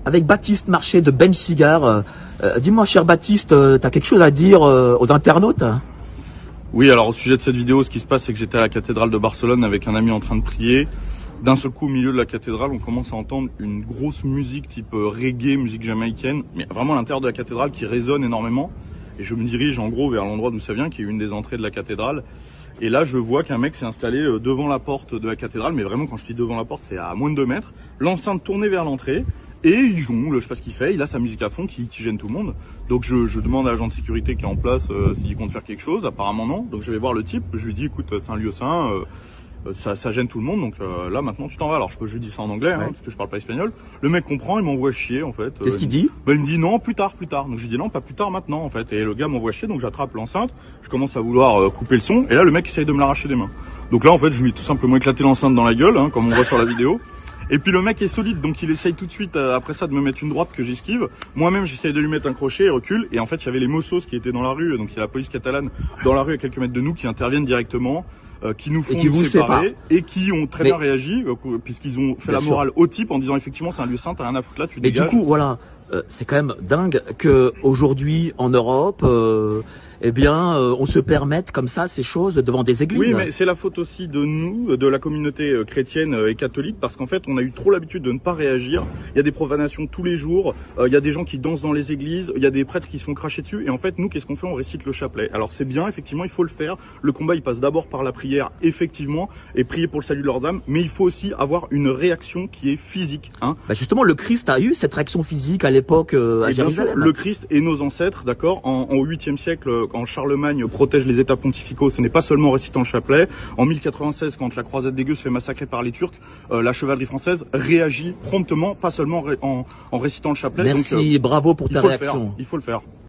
Avec Baptiste Marché de Bench Cigar. Dis-moi, cher Baptiste, tu as quelque chose à dire aux internautes? Oui, alors au sujet de cette vidéo, ce qui se passe, c'est que j'étais à la cathédrale de Barcelone avec un ami en train de prier. D'un seul coup, au milieu de la cathédrale, on commence à entendre une grosse musique type reggae, musique jamaïcaine, mais vraiment à l'intérieur de la cathédrale qui résonne énormément. Et je me dirige en gros vers l'endroit d'où ça vient, qui est une des entrées de la cathédrale. Et là, je vois qu'un mec s'est installé devant la porte de la cathédrale, mais vraiment quand je dis devant la porte, c'est à moins de 2 mètres. L'enceinte tournée vers l'entrée. Et il jongle, je sais pas ce qu'il fait, il a sa musique à fond qui gêne tout le monde. Donc je demande à l'agent de sécurité qui est en place s'il compte faire quelque chose, apparemment non. Donc je vais voir le type, je lui dis écoute c'est un lieu saint, ça gêne tout le monde, donc là maintenant tu t'en vas. Alors je lui dis ça en anglais, hein, parce que je parle pas espagnol. Le mec comprend, il m'envoie chier en fait. Qu'est-ce qu'il dit? Il me dit non, plus tard. Donc je lui dis non, pas plus tard, maintenant en fait. Et le gars m'envoie chier, donc j'attrape l'enceinte, je commence à vouloir couper le son, et là le mec essaye de me l'arracher des mains. Donc là en fait je lui ai tout simplement éclaté l'enceinte dans la gueule, hein, comme on voit sur la vidéo. Et puis le mec est solide, donc il essaye tout de suite après ça de me mettre une droite que j'esquive. Moi-même j'essaye de lui mettre un crochet et recule. Et en fait il y avait les Mossos qui étaient dans la rue, donc il y a la police catalane dans la rue à quelques mètres de nous qui interviennent directement, qui nous font nous séparer et qui ont très bien réagi puisqu'ils ont fait la morale au type en disant effectivement c'est un lieu saint, t'as rien à foutre là, tu dégages. Mais du coup voilà, c'est quand même dingue que aujourd'hui en Europe, on se permette comme ça ces choses devant des églises. Oui, mais c'est la faute aussi de nous, de la communauté chrétienne et catholique, parce qu'en fait, on a eu trop l'habitude de ne pas réagir. Il y a des profanations tous les jours, il y a des gens qui dansent dans les églises, il y a des prêtres qui se font cracher dessus, et en fait, nous, qu'est-ce qu'on fait? On récite le chapelet. Alors c'est bien, effectivement, il faut le faire. Le combat, il passe d'abord par la prière, effectivement, et prier pour le salut de leurs âmes, mais il faut aussi avoir une réaction qui est physique. Hein. Bah justement, le Christ a eu cette réaction physique à l'époque à Jérusalem. Le Christ et nos ancêtres, d'accord, au 8e siècle, quand Charlemagne protège les états pontificaux, ce n'est pas seulement en récitant le chapelet. En 1096, quand la croisade des Gueux se fait massacrer par les Turcs, la chevalerie française réagit promptement, pas seulement en récitant le chapelet. Merci, donc, bravo pour ta réaction. Il faut le faire.